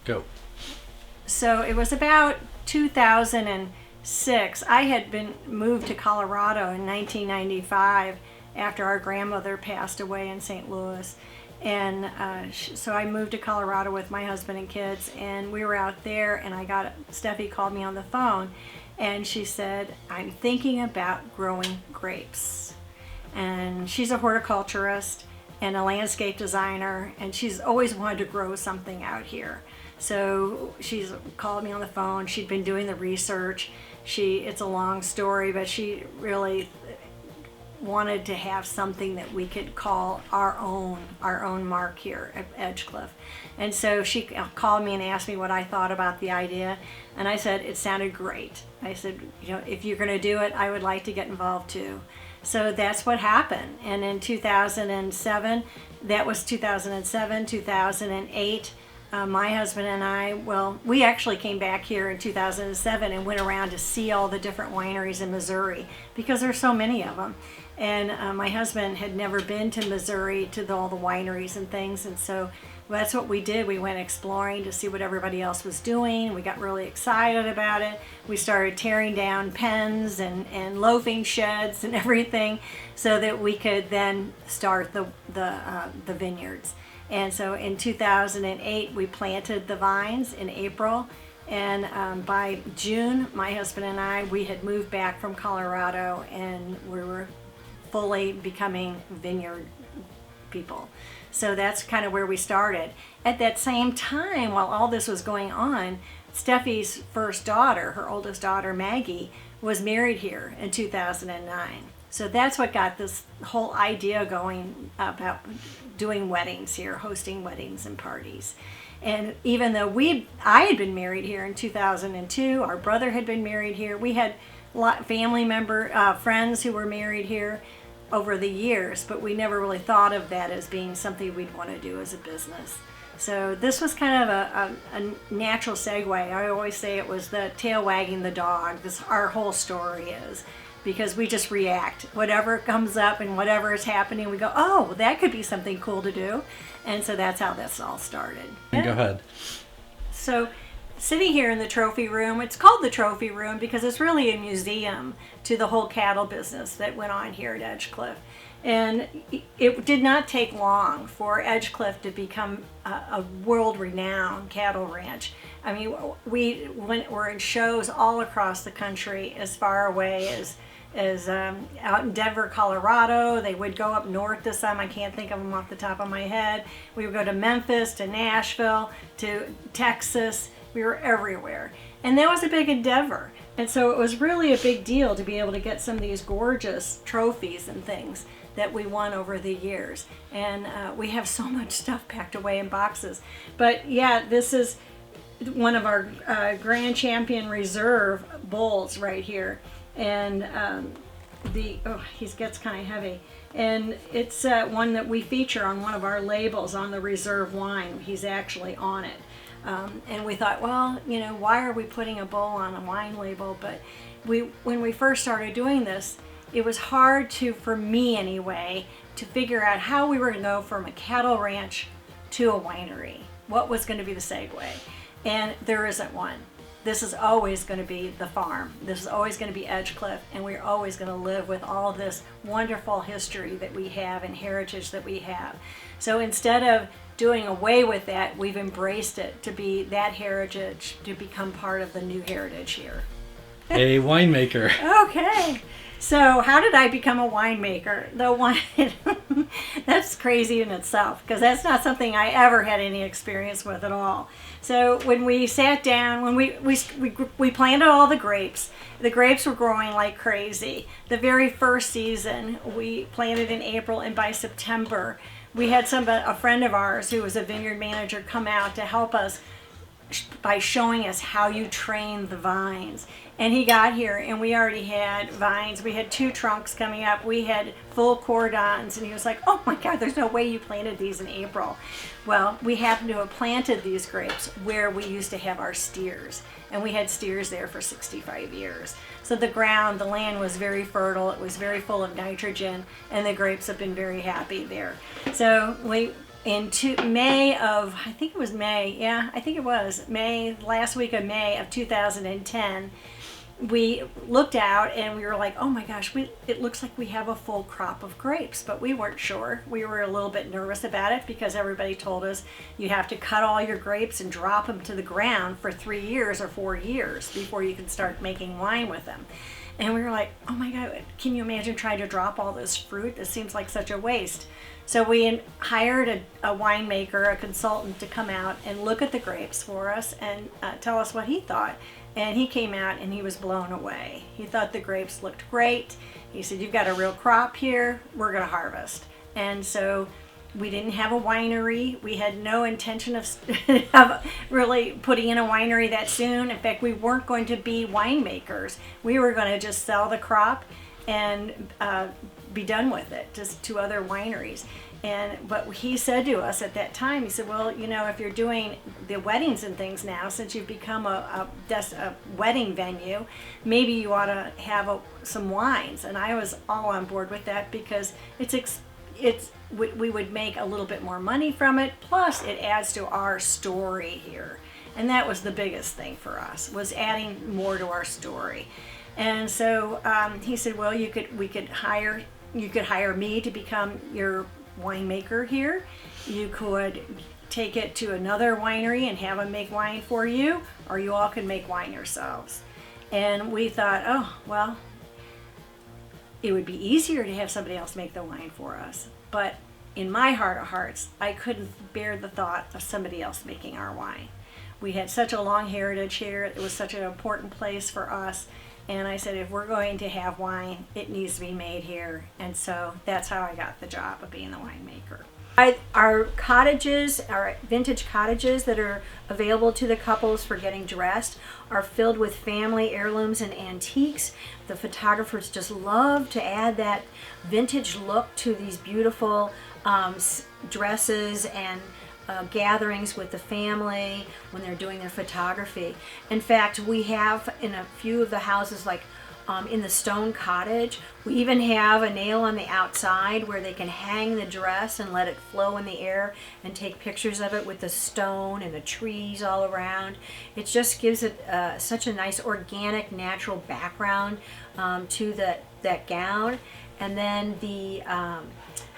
Go. So it was about 2006. I had been moved to Colorado in 1995 after our grandmother passed away in St. Louis. And so I moved to Colorado with my husband and kids, and we were out there, and Steffi called me on the phone, and she said, I'm thinking about growing grapes. And she's a horticulturist and a landscape designer, and she's always wanted to grow something out here. So she's called me on the phone. She'd been doing the research. It's a long story, but she really wanted to have something that we could call our own mark here at Edg-Clif. And so she called me and asked me what I thought about the idea, and I said it sounded great. I said, if you're going to do it, I would like to get involved too. So that's what happened. And in 2007, 2008, my husband and I, we actually came back here in 2007 and went around to see all the different wineries in Missouri because there's so many of them. And my husband had never been to Missouri to all the wineries and things, and so that's what we did. We went exploring to see what everybody else was doing. We got really excited about it. We started tearing down pens and loafing sheds and everything so that we could then start the vineyards. And so in 2008, we planted the vines in April. And by June, my husband and I, we had moved back from Colorado, and we were fully becoming vineyard people. So that's kind of where we started. At that same time, while all this was going on, Steffi's first daughter, her oldest daughter, Maggie, was married here in 2009. So that's what got this whole idea going about doing weddings here, hosting weddings and parties. And even though I had been married here in 2002, our brother had been married here. We had family friends who were married here over the years, but we never really thought of that as being something we'd want to do as a business. So this was kind of a natural segue. I always say it was the tail wagging the dog. Our whole story is, because we just react. Whatever comes up and whatever is happening, we go, oh, that could be something cool to do. And so that's how this all started. Yeah. Go ahead. So sitting here in the trophy room, it's called the trophy room because it's really a museum to the whole cattle business that went on here at Edg-Clif. And it did not take long for Edg-Clif to become a world-renowned cattle ranch. I mean, we're in shows all across the country, as far away as out in Denver, Colorado. They would go up north this time. I can't think of them off the top of my head. We would go to Memphis, to Nashville, to Texas. We were everywhere. And that was a big endeavor. And so it was really a big deal to be able to get some of these gorgeous trophies and things that we won over the years. And we have so much stuff packed away in boxes. But yeah, this is one of our Grand Champion Reserve bulls right here. And he gets kind of heavy. And it's one that we feature on one of our labels on the Reserve wine. He's actually on it. And we thought, well, why are we putting a bull on a wine label? But when we first started doing this, it was hard for me anyway, to figure out how we were going to go from a cattle ranch to a winery. What was going to be the segue? And there isn't one. This is always going to be the farm. This is always going to be Edg-Clif, and we're always going to live with all this wonderful history that we have and heritage that we have. So instead of doing away with that, we've embraced it to be that heritage, to become part of the new heritage here. A winemaker. Okay. So how did I become a winemaker? That's crazy in itself, because that's not something I ever had any experience with at all. So when we sat down, when we planted all the grapes were growing like crazy. The very first season we planted in April, and by September we had a friend of ours who was a vineyard manager come out to help us by showing us how you train the vines. And he got here and we already had vines. We had 2 trunks coming up. We had full cordons, and he was like, oh my God, there's no way you planted these in April. Well, we happened to have planted these grapes where we used to have our steers, and we had steers there for 65 years. So the land was very fertile. It was very full of nitrogen, and the grapes have been very happy there. So May of, I think it was May, yeah, I think it was May, last week of May of 2010, we looked out and we were like, oh my gosh, it looks like we have a full crop of grapes, but we weren't sure. We were a little bit nervous about it because everybody told us you have to cut all your grapes and drop them to the ground for 3 years or 4 years before you can start making wine with them. And we were like, oh my God, can you imagine trying to drop all this fruit? This seems like such a waste. So we hired a winemaker, a consultant, to come out and look at the grapes for us and tell us what he thought. And he came out and he was blown away. He thought the grapes looked great. He said, you've got a real crop here. We're going to harvest. And so we didn't have a winery. We had no intention of really putting in a winery that soon. In fact, we weren't going to be winemakers. We were going to just sell the crop and be done with it, just to other wineries. But he said to us at that time, he said, well, you know, if you're doing the weddings and things now, since you've become a wedding venue, maybe you ought to have some wines. And I was all on board with that because we would make a little bit more money from it. Plus, it adds to our story here. And that was the biggest thing for us, was adding more to our story. And so he said, well, you could hire me to become your winemaker here. You could take it to another winery and have them make wine for you, or you all can make wine yourselves. And we thought, oh, well, it would be easier to have somebody else make the wine for us. But in my heart of hearts, I couldn't bear the thought of somebody else making our wine. We had such a long heritage here. It was such an important place for us. And I said, if we're going to have wine, it needs to be made here. And so that's how I got the job of being the winemaker. Our cottages, our vintage cottages that are available to the couples for getting dressed, are filled with family heirlooms and antiques. The photographers just love to add that vintage look to these beautiful dresses and gatherings with the family when they're doing their photography. In fact, we have in a few of the houses, like in the Stone Cottage, we even have a nail on the outside where they can hang the dress and let it flow in the air and take pictures of it with the stone and the trees all around. It just gives it such a nice organic, natural background to that gown. And then the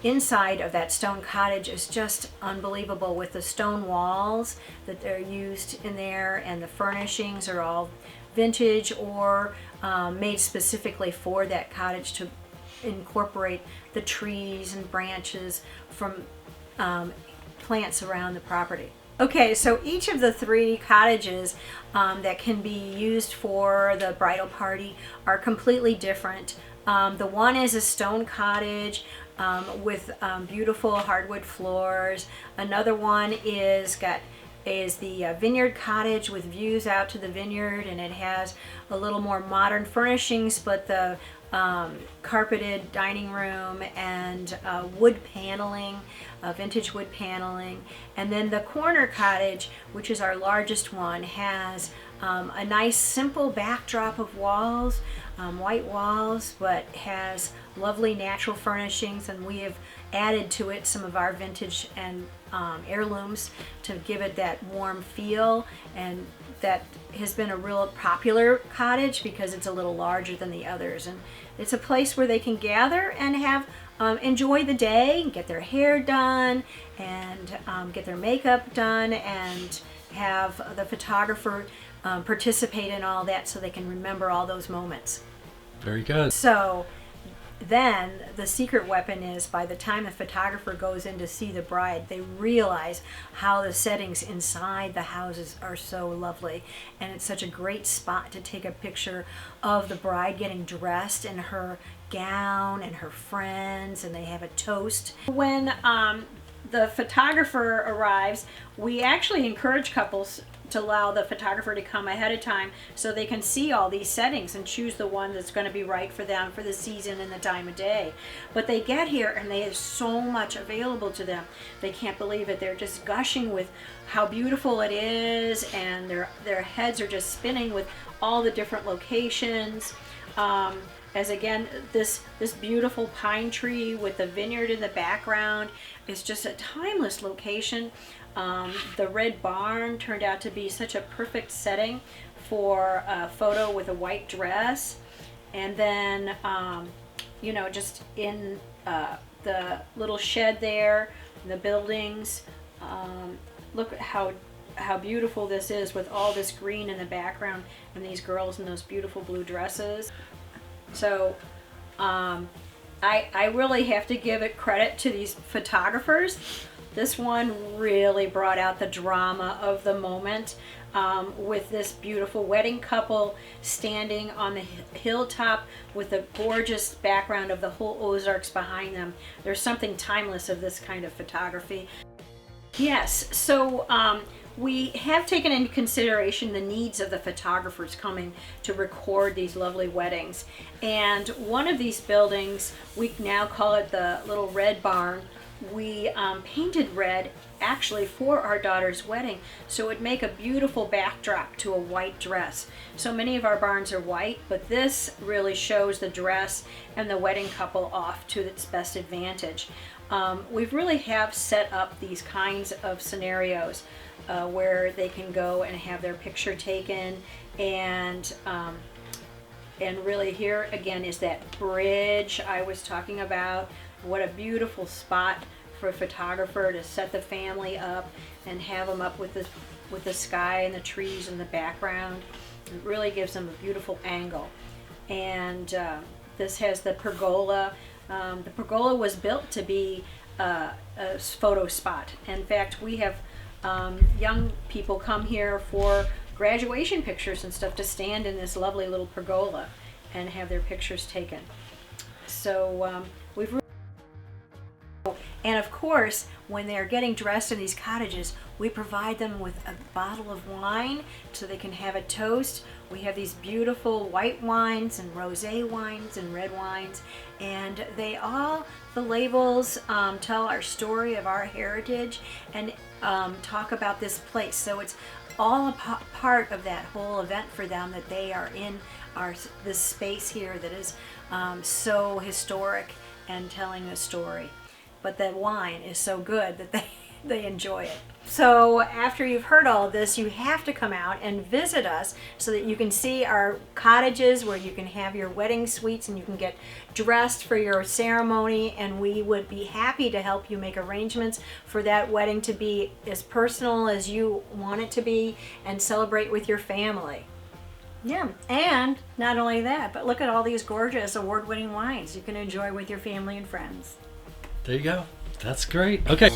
inside of that stone cottage is just unbelievable, with the stone walls that they're used in there, and the furnishings are all vintage or made specifically for that cottage to incorporate the trees and branches from plants around the property. Okay, so each of the 3 cottages that can be used for the bridal party are completely different. The one is a stone cottage with beautiful hardwood floors. Another one is the vineyard cottage with views out to the vineyard, and it has a little more modern furnishings, but the carpeted dining room and wood paneling, vintage wood paneling. And then the corner cottage, which is our largest one, has a nice simple backdrop of walls, white walls, but has lovely natural furnishings, and we have added to it some of our vintage and heirlooms to give it that warm feel. And that has been a real popular cottage because it's a little larger than the others, and it's a place where they can gather and have enjoy the day, get their hair done, and get their makeup done, and have the photographer participate in all that so they can remember all those moments. Very good. So then the secret weapon is, by the time the photographer goes in to see the bride, they realize how the settings inside the houses are so lovely, and it's such a great spot to take a picture of the bride getting dressed in her gown and her friends, and they have a toast. When the photographer arrives, we actually encourage couples to allow the photographer to come ahead of time so they can see all these settings and choose the one that's going to be right for them for the season and the time of day. But they get here and they have so much available to them. They can't believe it. They're just gushing with how beautiful it is, and their heads are just spinning with all the different locations. as again, this beautiful pine tree with the vineyard in the background is just a timeless location. The red barn turned out to be such a perfect setting for a photo with a white dress. And then, you know, just in the little shed there, the buildings. Look at how beautiful this is with all this green in the background and these girls in those beautiful blue dresses. So I really have to give it credit to these photographers. This one really brought out the drama of the moment, with this beautiful wedding couple standing on the hilltop with the gorgeous background of the whole Ozarks behind them. There's something timeless of this kind of photography. Yes, so we have taken into consideration the needs of the photographers coming to record these lovely weddings. And one of these buildings, we now call it the Little Red Barn. We painted red actually for our daughter's wedding, so it would make a beautiful backdrop to a white dress. So many of our barns are white, but this really shows the dress and the wedding couple off to its best advantage. We really have set up these kinds of scenarios where they can go and have their picture taken, and really here again is that bridge I was talking about. What a beautiful spot for a photographer to set the family up and have them up with the sky and the trees in the background. It really gives them a beautiful angle. And this has the pergola. The pergola was built to be a photo spot. In fact, we have young people come here for graduation pictures and stuff to stand in this lovely little pergola and have their pictures taken. So and of course, when they're getting dressed in these cottages, we provide them with a bottle of wine so they can have a toast. We have these beautiful white wines and rosé wines and red wines, and the labels tell our story of our heritage and talk about this place. So it's all a part of that whole event for them, that they are in this space here that is so historic and telling a story. But the wine is so good that they enjoy it. So after you've heard all of this, you have to come out and visit us so that you can see our cottages where you can have your wedding suites and you can get dressed for your ceremony, and we would be happy to help you make arrangements for that wedding to be as personal as you want it to be and celebrate with your family. Yeah, and not only that, but look at all these gorgeous award-winning wines you can enjoy with your family and friends. There you go. That's great. Okay.